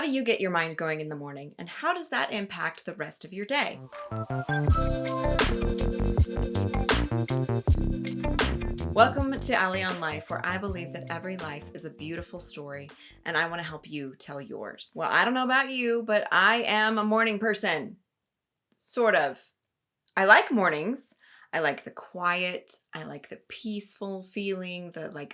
How do you get your mind going in the morning, and how does that impact the rest of your day? Welcome to Allie on Life, where I believe that every life is a beautiful story, and I want to help you tell yours. Well, I don't know about you, but I am a morning person. Sort of. I like mornings. I like the quiet. I like the peaceful feeling, the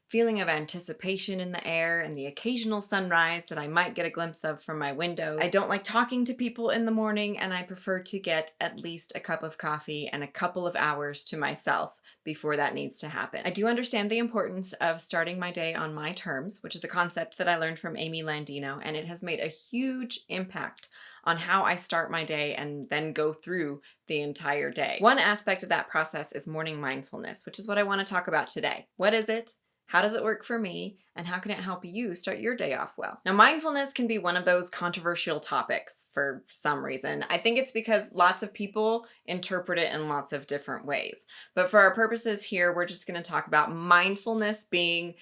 feeling of anticipation in the air and the occasional sunrise that I might get a glimpse of from my windows. I don't like talking to people in the morning, and I prefer to get at least a cup of coffee and a couple of hours to myself before that needs to happen. I do understand the importance of starting my day on my terms, which is a concept that I learned from Amy Landino, and it has made a huge impact on how I start my day and then go through the entire day. One aspect of that process is morning mindfulness, which is what I want to talk about today. What is it? How does it work for me? And how can it help you start your day off well? Now, mindfulness can be one of those controversial topics for some reason. I think it's because lots of people interpret it in lots of different ways. But for our purposes here, we're just going to talk about mindfulness being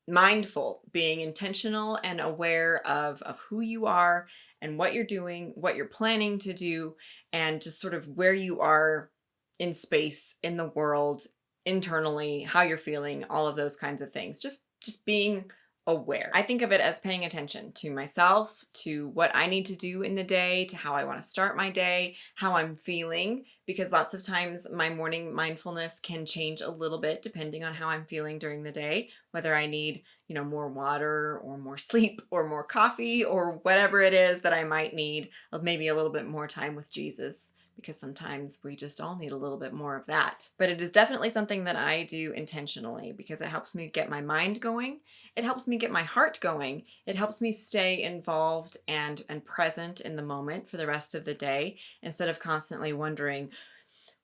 mindful, being intentional and aware of who you are and what you're doing, what you're planning to do, and just sort of where you are in space, in the world, internally, how you're feeling, all of those kinds of things. Just being aware. I think of it as paying attention to myself, to what I need to do in the day, to how I want to start my day, how I'm feeling, because lots of times my morning mindfulness can change a little bit depending on how I'm feeling during the day, whether I need, more water or more sleep or more coffee or whatever it is that I might need, maybe a little bit more time with Jesus, because sometimes we just all need a little bit more of that. But it is definitely something that I do intentionally because it helps me get my mind going. It helps me get my heart going. It helps me stay involved and present in the moment for the rest of the day instead of constantly wondering,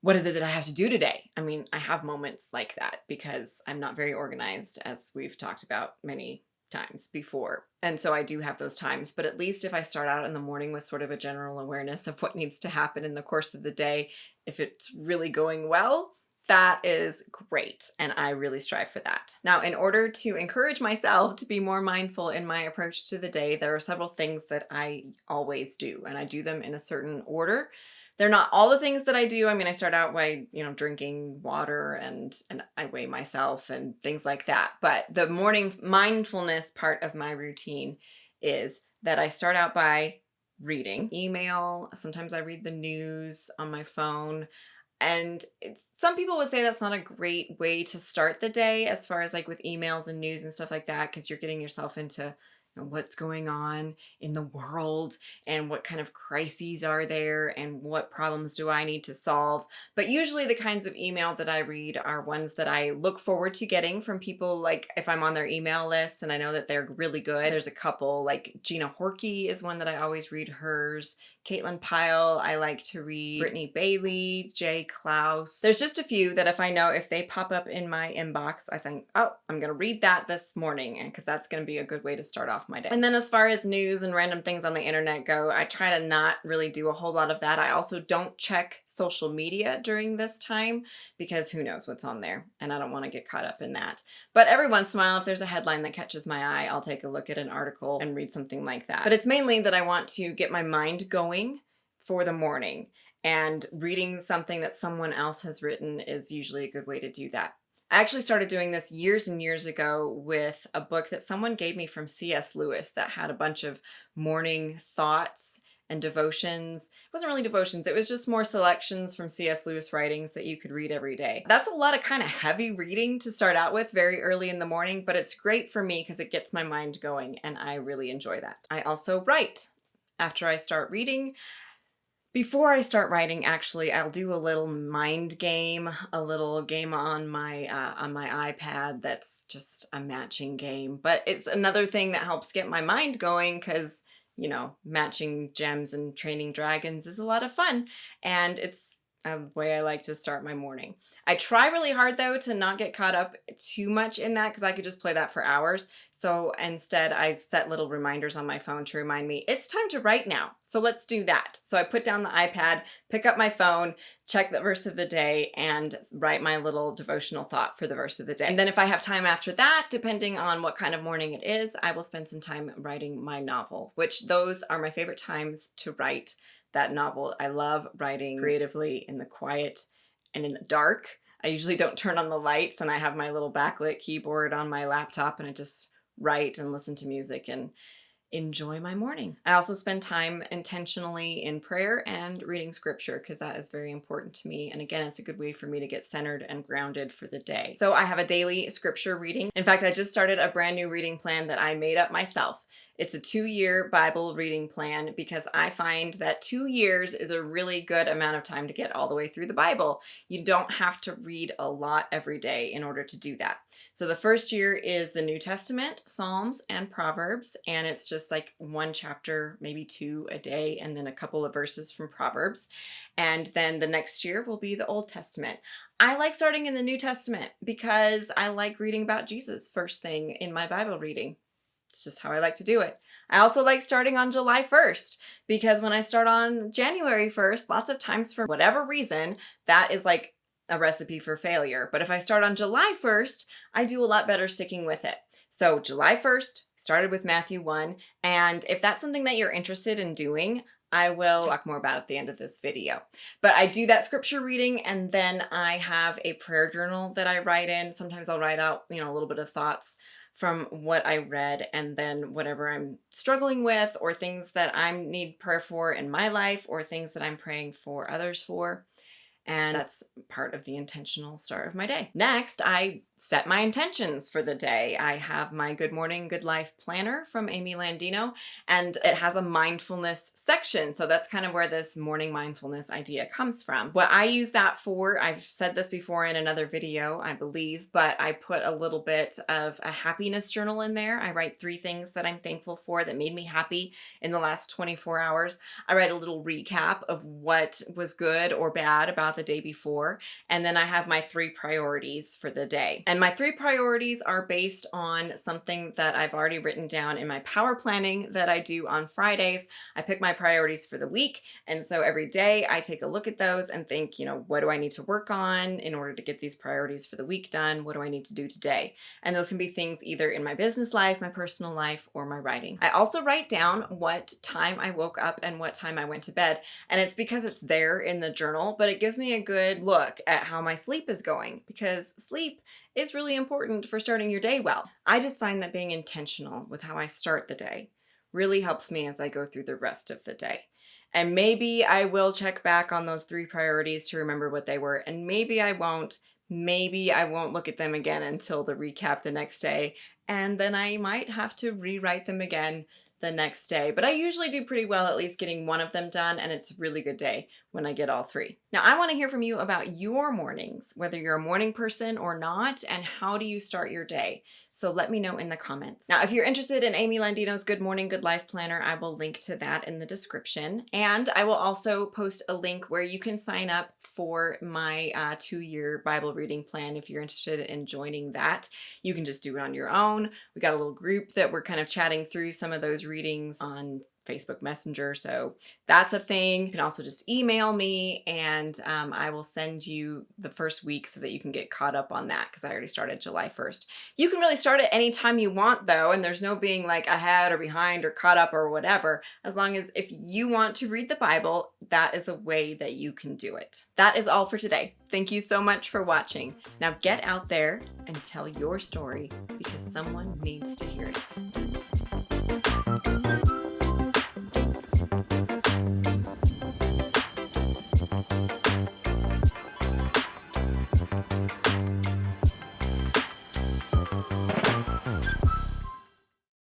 what is it that I have to do today? I mean, I have moments like that because I'm not very organized, as we've talked about many times before. And so I do have those times, but at least if I start out in the morning with sort of a general awareness of what needs to happen in the course of the day, if it's really going well, that is great. And I really strive for that. Now, in order to encourage myself to be more mindful in my approach to the day, there are several things that I always do, and I do them in a certain order. They're not all the things that I do. I mean, I start out by, drinking water and I weigh myself and things like that. But the morning mindfulness part of my routine is that I start out by reading email. Sometimes I read the news on my phone. And some people would say that's not a great way to start the day as far as like with emails and news and stuff like that, because you're getting yourself into what's going on in the world and what kind of crises are there and what problems do I need to solve. But usually the kinds of email that I read are ones that I look forward to getting from people, like if I'm on their email list and I know that they're really good. There's a couple, like Gina Horkey is one that I always read hers. Caitlin Pyle, I like to read. Brittany Bailey, Jay Klaus. There's just a few that if I know if they pop up in my inbox, I think, oh, I'm going to read that this morning because that's going to be a good way to start off my day. And then as far as news and random things on the internet go, I try to not really do a whole lot of that. I also don't check social media during this time because who knows what's on there, and I don't want to get caught up in that. But every once in a while, if there's a headline that catches my eye, I'll take a look at an article and read something like that. But it's mainly that I want to get my mind going for the morning, and reading something that someone else has written is usually a good way to do that. I actually started doing this years and years ago with a book that someone gave me from C.S. Lewis that had a bunch of morning thoughts and devotions. It wasn't really devotions, it was just more selections from C.S. Lewis writings that you could read every day. That's a lot of kind of heavy reading to start out with very early in the morning, but it's great for me because it gets my mind going and I really enjoy that. I also write after I start reading. Before I start writing, actually, I'll do a little mind game, a little game on my iPad that's just a matching game. But it's another thing that helps get my mind going because, matching gems and training dragons is a lot of fun. And the way I like to start my morning. I try really hard though to not get caught up too much in that because I could just play that for hours. So instead, I set little reminders on my phone to remind me it's time to write now. So let's do that. So I put down the iPad, pick up my phone, check the verse of the day, and write my little devotional thought for the verse of the day. And then if I have time after that, depending on what kind of morning it is, I will spend some time writing my novel, which those are my favorite times to write that novel. I love writing creatively in the quiet and in the dark. I usually don't turn on the lights, and I have my little backlit keyboard on my laptop, and I just write and listen to music and enjoy my morning. I also spend time intentionally in prayer and reading scripture because that is very important to me. And again, it's a good way for me to get centered and grounded for the day. So I have a daily scripture reading. In fact, I just started a brand new reading plan that I made up myself. It's a 2-year Bible reading plan because I find that 2 years is a really good amount of time to get all the way through the Bible. You don't have to read a lot every day in order to do that. So the first year is the New Testament, Psalms, and Proverbs, and it's just like one chapter, maybe 2 a day, and then a couple of verses from Proverbs. And then the next year will be the Old Testament. I like starting in the New Testament because I like reading about Jesus first thing in my Bible reading. It's just how I like to do it. I also like starting on July 1st because when I start on January 1st, lots of times for whatever reason, that is like a recipe for failure. But if I start on July 1st, I do a lot better sticking with it. So July 1st, started with Matthew 1. And if that's something that you're interested in doing, I will talk more about it at the end of this video. But I do that scripture reading, and then I have a prayer journal that I write in. Sometimes I'll write out, a little bit of thoughts from what I read, and then whatever I'm struggling with or things that I need prayer for in my life or things that I'm praying for others for. And that's part of the intentional start of my day. Next, I set my intentions for the day. I have my Good Morning, Good Life planner from Amy Landino, and it has a mindfulness section. So that's kind of where this morning mindfulness idea comes from. What I use that for, I've said this before in another video, I believe, but I put a little bit of a happiness journal in there. I write 3 things that I'm thankful for that made me happy in the last 24 hours. I write a little recap of what was good or bad about the day before, and then I have my 3 priorities for the day. And my 3 priorities are based on something that I've already written down in my power planning that I do on Fridays. I pick my priorities for the week, and so every day I take a look at those and think, what do I need to work on in order to get these priorities for the week done? What do I need to do today? And those can be things either in my business life, my personal life, or my writing. I also write down what time I woke up and what time I went to bed, and it's because it's there in the journal, but it gives me a good look at how my sleep is going, because sleep is really important for starting your day well. I just find that being intentional with how I start the day really helps me as I go through the rest of the day. And maybe I will check back on those 3 priorities to remember what they were, and maybe I won't. Maybe I won't look at them again until the recap the next day, and then I might have to rewrite them again the next day. But I usually do pretty well at least getting one of them done, and it's a really good day when I get all 3. Now, I want to hear from you about your mornings, whether you're a morning person or not, and how do you start your day? So let me know in the comments. Now, if you're interested in Amy Landino's Good Morning, Good Life Planner, I will link to that in the description. And I will also post a link where you can sign up for my 2-year Bible reading plan if you're interested in joining that. You can just do it on your own. We got a little group that we're kind of chatting through some of those readings on Facebook Messenger. So that's a thing. You can also just email me, and I will send you the first week so that you can get caught up on that, because I already started July 1st. You can really start it anytime you want though, and there's no being like ahead or behind or caught up or whatever. As long as if you want to read the Bible, that is a way that you can do it. That is all for today. Thank you so much for watching. Now get out there and tell your story, because someone needs to hear it.